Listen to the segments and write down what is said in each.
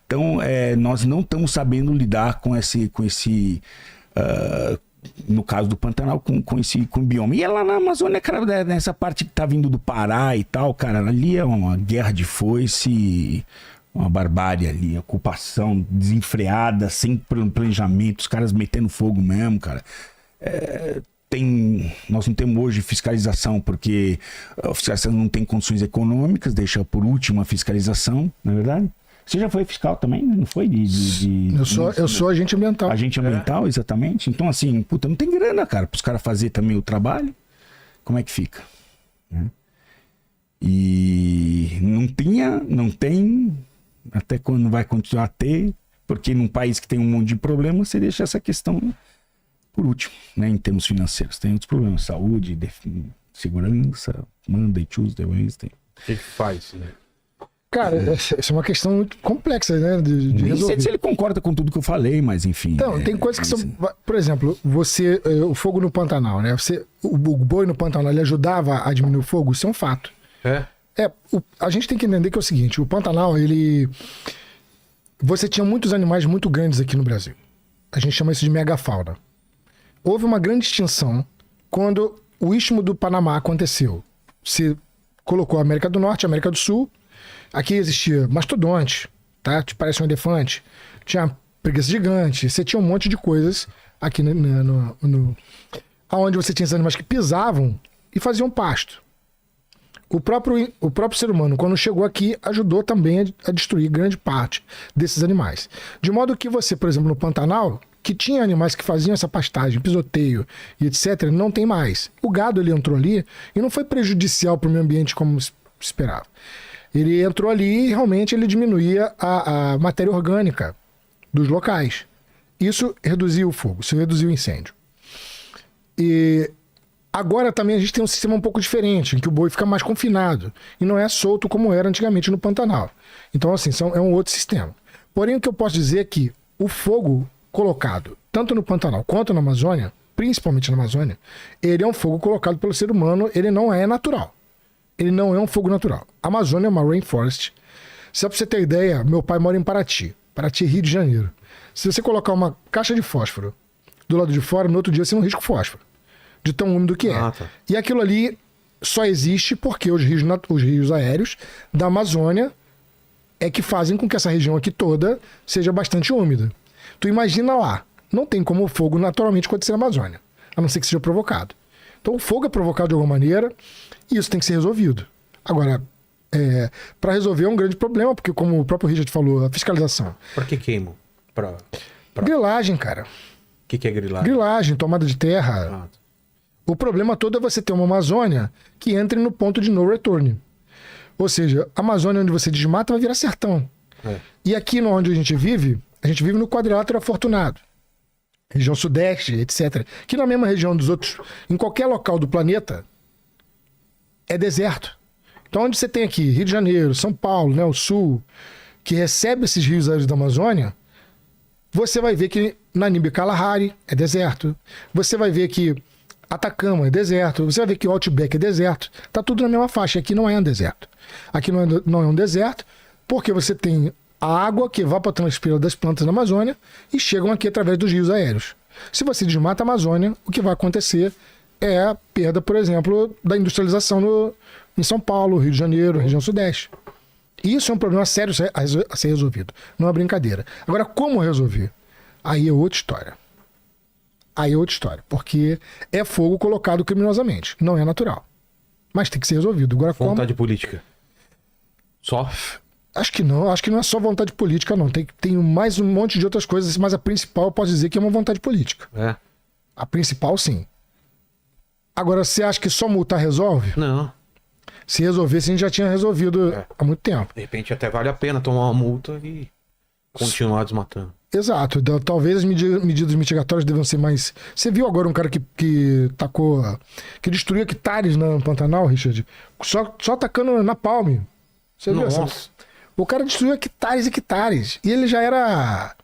Então, nós não estamos sabendo lidar com esse no caso do Pantanal, com o bioma. E lá na Amazônia, cara, nessa parte que tá vindo do Pará e tal, cara, ali é uma guerra de foice, uma barbárie ali, ocupação desenfreada, sem planejamento, os caras metendo fogo mesmo, cara. Nós não temos hoje fiscalização, porque a fiscalização não tem condições econômicas, deixa por último a fiscalização, não é verdade? Você já foi fiscal também, né? Não foi? Eu sou agente ambiental. Agente ambiental, exatamente. Então, assim, puta, não tem grana, cara, para os caras fazerem também o trabalho. Como é que fica? E não tem, até quando vai continuar a ter, porque num país que tem um monte de problemas, você deixa essa questão por último, né? Em termos financeiros. Tem outros problemas, saúde, segurança, Monday, Tuesday, Wednesday. O que faz, né? Cara, essa é uma questão muito complexa, né? De Nem resolver. sei se ele concorda com tudo que eu falei, mas enfim. Então, tem coisas que são... Por exemplo, o fogo no Pantanal, né? O boi no Pantanal, ele ajudava a diminuir o fogo? Isso é um fato. A gente tem que entender que é o seguinte, o Pantanal, você tinha muitos animais muito grandes aqui no Brasil. A gente chama isso de megafauna. Houve uma grande extinção quando o Istmo do Panamá aconteceu. Se colocou a América do Norte, a América do Sul. Aqui existia mastodonte, tá? Te parece um elefante. Tinha preguiça gigante. Você tinha um monte de coisas aqui aonde você tinha esses animais que pisavam e faziam pasto. O próprio ser humano, quando chegou aqui, ajudou também a destruir grande parte desses animais. De modo que você, por exemplo, no Pantanal, que tinha animais que faziam essa pastagem, pisoteio e etc., não tem mais. O gado, ele entrou ali e não foi prejudicial para o meio ambiente como se esperava. Ele entrou ali e realmente ele diminuía a matéria orgânica dos locais. Isso reduziu o fogo, isso reduziu o incêndio. E agora também a gente tem um sistema um pouco diferente, em que o boi fica mais confinado e não é solto como era antigamente no Pantanal. Então, assim, é um outro sistema. Porém, o que eu posso dizer é que o fogo colocado, tanto no Pantanal quanto na Amazônia, principalmente na Amazônia, ele é um fogo colocado pelo ser humano, ele não é natural. Ele não é um fogo natural. A Amazônia é uma rainforest. Só pra você ter ideia, meu pai mora em Paraty, Rio de Janeiro. Se você colocar uma caixa de fósforo do lado de fora, no outro dia você não risca o fósforo, de tão úmido que é. Tá. E aquilo ali só existe porque os rios aéreos da Amazônia é que fazem com que essa região aqui toda seja bastante úmida. Tu imagina lá, não tem como o fogo naturalmente acontecer na Amazônia, a não ser que seja provocado. Então o fogo é provocado de alguma maneira e isso tem que ser resolvido. Agora, para resolver é um grande problema, porque como o próprio Richard falou, a fiscalização. Por que queimam? Grilagem, cara. O que é grilagem? Grilagem, tomada de terra. O problema todo é você ter uma Amazônia que entre no ponto de no return. Ou seja, a Amazônia onde você desmata vai virar sertão. E aqui onde a gente vive no quadrilátero afortunado. Região sudeste, etc. Que na mesma região dos outros, em qualquer local do planeta, é deserto. Então onde você tem aqui Rio de Janeiro, São Paulo, né, o sul, que recebe esses rios aéreos da Amazônia, você vai ver que Namibe Kalahari é deserto. Você vai ver que Atacama é deserto. Você vai ver que o Outback é deserto. Tá tudo na mesma faixa. Aqui não é um deserto. Aqui não é um deserto porque você tem a água que evapotranspira das plantas na Amazônia e chegam aqui através dos rios aéreos. Se você desmata a Amazônia, o que vai acontecer é a perda, por exemplo, da industrialização em São Paulo, Rio de Janeiro, região sudeste. Isso é um problema sério a ser resolvido. Não é brincadeira. Agora, como resolver? Aí é outra história. Porque é fogo colocado criminosamente. Não é natural. Mas tem que ser resolvido. Agora, vontade política. Só? Acho que não é só vontade política, não. Tem mais um monte de outras coisas, mas a principal eu posso dizer que é uma vontade política. A principal, sim. Agora, você acha que só multar resolve? Não. Se resolvesse, a gente já tinha resolvido há muito tempo. De repente até vale a pena tomar uma multa e continuar desmatando. Exato. Talvez as medidas mitigatórias devam ser mais... Você viu agora um cara que destruiu hectares no Pantanal, Richard? Só tacando na palme. Você viu essa? O cara destruiu hectares. E ele já era...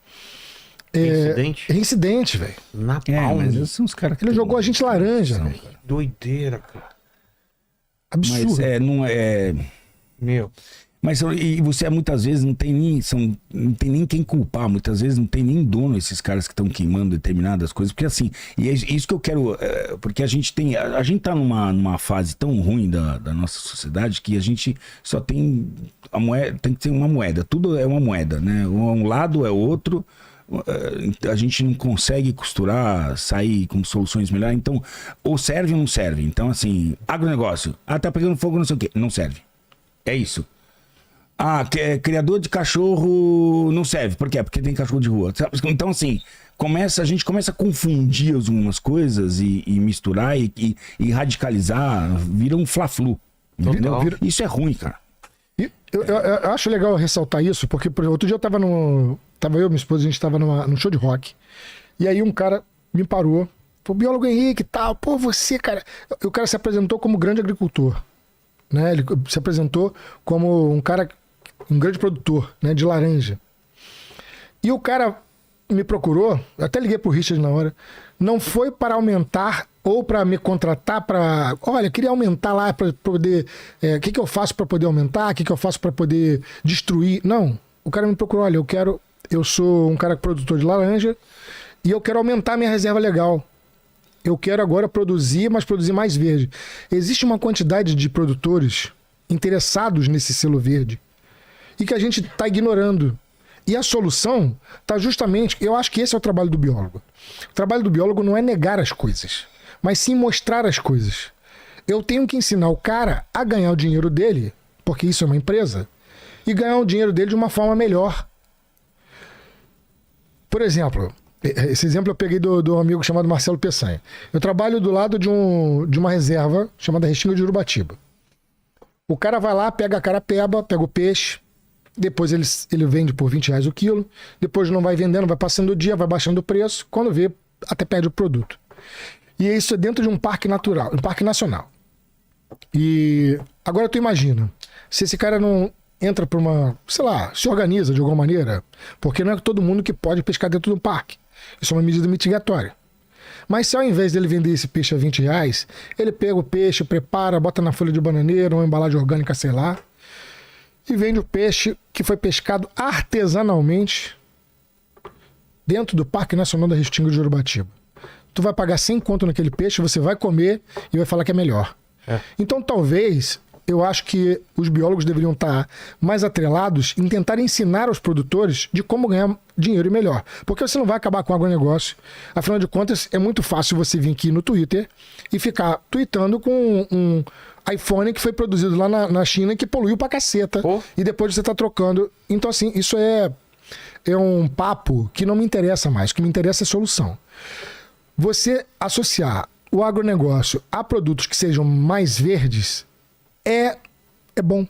Reincidente, velho. Na palma. Mas são os caras que ele jogou a gente laranja. Né? Doideira, cara. Absurdo. Mas não é... Meu. Mas e você muitas vezes não tem nem quem culpar, muitas vezes não tem nem dono esses caras que estão queimando determinadas coisas, porque assim, e é isso que eu quero, porque a gente tá numa fase tão ruim da nossa sociedade que a gente só tem a moeda, tem que ter uma moeda, tudo é uma moeda, né? Um lado é outro, a gente não consegue costurar, sair com soluções melhores, então ou serve ou não serve. Então assim, agronegócio, tá pegando fogo, não sei o quê, não serve, é isso. Criador de cachorro não serve. Por quê? Porque tem cachorro de rua. Então, assim, a gente começa a confundir algumas coisas e misturar e radicalizar. Vira um fla-flu. Entendeu? Isso é ruim, cara. Eu acho legal ressaltar isso, porque outro dia tava eu e minha esposa, a gente tava num show de rock. E aí um cara me parou. Falou, biólogo Henrique e tal. Pô, você, cara... O cara se apresentou como grande agricultor. Né? Ele se apresentou como um grande produtor, né, de laranja. E o cara me procurou, eu até liguei pro Richard na hora, não foi para aumentar ou para me contratar para... Olha, queria aumentar lá para poder... O que eu faço para poder aumentar? O que eu faço para poder destruir? Não. O cara me procurou, olha, eu sou um cara produtor de laranja e eu quero aumentar minha reserva legal. Eu quero agora produzir, mas produzir mais verde. Existe uma quantidade de produtores interessados nesse selo verde e que a gente está ignorando. E a solução está justamente... Eu acho que esse é o trabalho do biólogo. O trabalho do biólogo não é negar as coisas, mas sim mostrar as coisas. Eu tenho que ensinar o cara a ganhar o dinheiro dele, porque isso é uma empresa, e ganhar o dinheiro dele de uma forma melhor. Por exemplo, esse exemplo eu peguei do amigo chamado Marcelo Peçanha. Eu trabalho do lado de uma reserva chamada Restinga de Urubatiba. O cara vai lá, pega a carapeba, pega o peixe, depois ele vende por R$20 o quilo, depois não vai vendendo, vai passando o dia, vai baixando o preço, quando vê, até perde o produto. E isso é dentro de um parque natural, um parque nacional. E agora tu imagina, se esse cara não entra para uma, sei lá, se organiza de alguma maneira, porque não é todo mundo que pode pescar dentro do parque. Isso é uma medida mitigatória. Mas se ao invés dele vender esse peixe a R$20, ele pega o peixe, prepara, bota na folha de bananeira, uma embalagem orgânica, sei lá, e vende o peixe que foi pescado artesanalmente dentro do Parque Nacional da Restinga de Urubatiba. Tu vai pagar 100 conto naquele peixe, você vai comer e vai falar que é melhor. Então talvez... Eu acho que os biólogos deveriam estar mais atrelados em tentar ensinar aos produtores de como ganhar dinheiro melhor. Porque você não vai acabar com o agronegócio. Afinal de contas, é muito fácil você vir aqui no Twitter e ficar tweetando com um iPhone que foi produzido lá na China que poluiu pra caceta. E depois você tá trocando. Então, assim, isso é um papo que não me interessa mais. O que me interessa é solução. Você associar o agronegócio a produtos que sejam mais verdes é bom.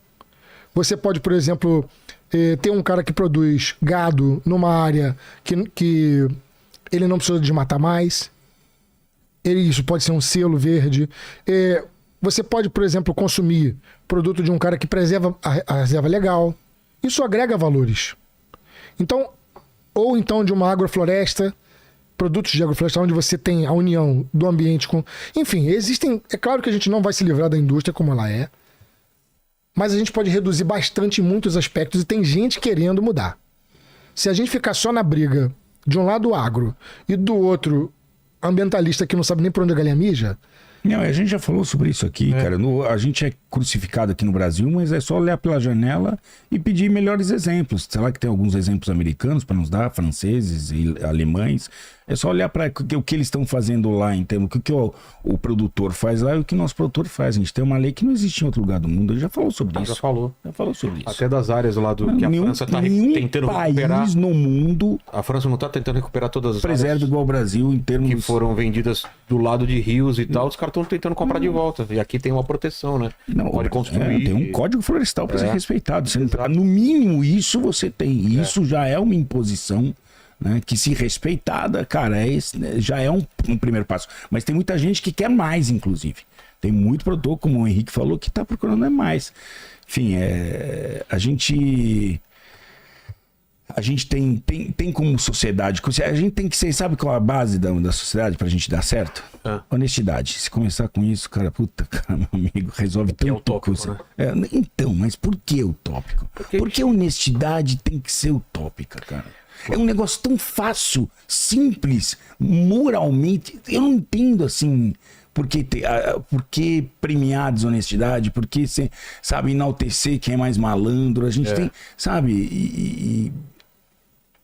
Você pode, por exemplo, ter um cara que produz gado numa área que ele não precisa desmatar mais. Isso pode ser um selo verde. Você pode, por exemplo, consumir produto de um cara que preserva a reserva legal. Isso agrega valores. Então, ou então de uma agrofloresta, produtos de agrofloresta onde você tem a união do ambiente com... Enfim, existem... É claro que a gente não vai se livrar da indústria como ela é, mas a gente pode reduzir bastante em muitos aspectos e tem gente querendo mudar. Se a gente ficar só na briga de um lado agro e do outro ambientalista que não sabe nem por onde a galinha mija... Não, a gente já falou sobre isso aqui, cara. A gente é crucificado aqui no Brasil, mas é só olhar pela janela e pedir melhores exemplos. Sei lá que tem alguns exemplos americanos para nos dar, franceses e alemães. É só olhar para o que eles estão fazendo lá, em termos, o que o produtor faz lá e o que o nosso produtor faz. A gente tem uma lei que não existe em outro lugar do mundo. Ele já falou sobre isso. Já falou sobre isso. Até das áreas lá do que a França está tentando recuperar. País no mundo... A França não está tentando recuperar todas as preserva áreas igual o Brasil em termos... que foram vendidas do lado de rios e tal. Os caras estão tentando comprar de volta. E aqui tem uma proteção, né? Não, pode construir. Tem um código florestal para ser respeitado. No mínimo isso você tem. Isso já é uma imposição, né, que se respeitada, cara, já é um primeiro passo. Mas tem muita gente que quer mais, inclusive. Tem muito produtor, como o Henrique falou, que está procurando mais. Enfim, a gente a gente tem como sociedade, a gente tem que ser, sabe qual é a base da sociedade pra gente dar certo? Honestidade. Se começar com isso, cara, meu amigo, resolve Porque é tanta utópico, coisa. né? Então, mas por que utópico? Porque honestidade tem que ser utópica, cara. É um negócio tão fácil, simples, moralmente. Eu não entendo assim. Por que premiar a desonestidade? Por que, sabe, enaltecer quem é mais malandro? A gente tem, sabe?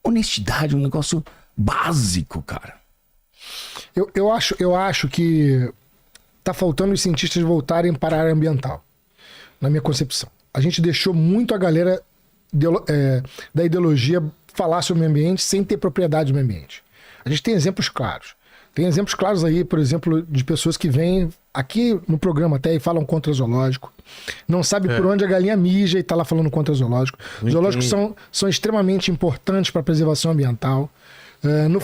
Honestidade é um negócio básico, cara. Eu acho que tá faltando os cientistas voltarem para a área ambiental, na minha concepção. A gente deixou muito a galera da ideologia falar sobre o meio ambiente sem ter propriedade do meio ambiente. A gente tem exemplos claros. Tem exemplos claros aí, por exemplo, de pessoas que vêm aqui no programa até e falam contra zoológico. Não sabe por onde a galinha mija e tá lá falando contra zoológico. Os zoológicos são extremamente importantes para a preservação ambiental.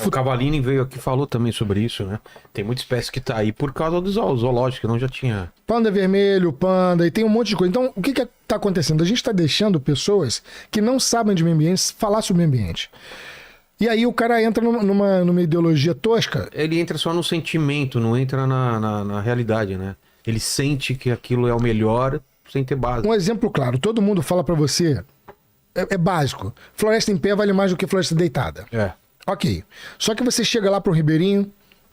O Cavalini veio aqui e falou também sobre isso, né? Tem muita espécie que tá aí por causa do zoológico, não já tinha. Panda vermelho, panda, e tem um monte de coisa. Então, o que tá acontecendo? A gente está deixando pessoas que não sabem de meio ambiente falar sobre o meio ambiente. E aí o cara entra numa ideologia tosca. Ele entra só no sentimento, não entra na realidade, né? Ele sente que aquilo é o melhor sem ter base. Um exemplo claro, todo mundo fala pra você, é básico, floresta em pé vale mais do que floresta deitada. Ok. Só que você chega lá pro ribeirinho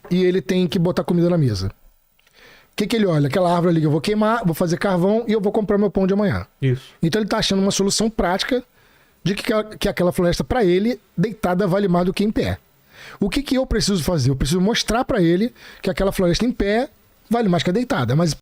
e ele tem que botar comida na mesa. O que ele olha? Aquela árvore ali que eu vou queimar, vou fazer carvão e eu vou comprar meu pão de amanhã. Isso. Então ele tá achando uma solução prática de que aquela floresta, para ele, deitada vale mais do que em pé. O que eu preciso fazer? Eu preciso mostrar para ele que aquela floresta em pé vale mais que a deitada. Mas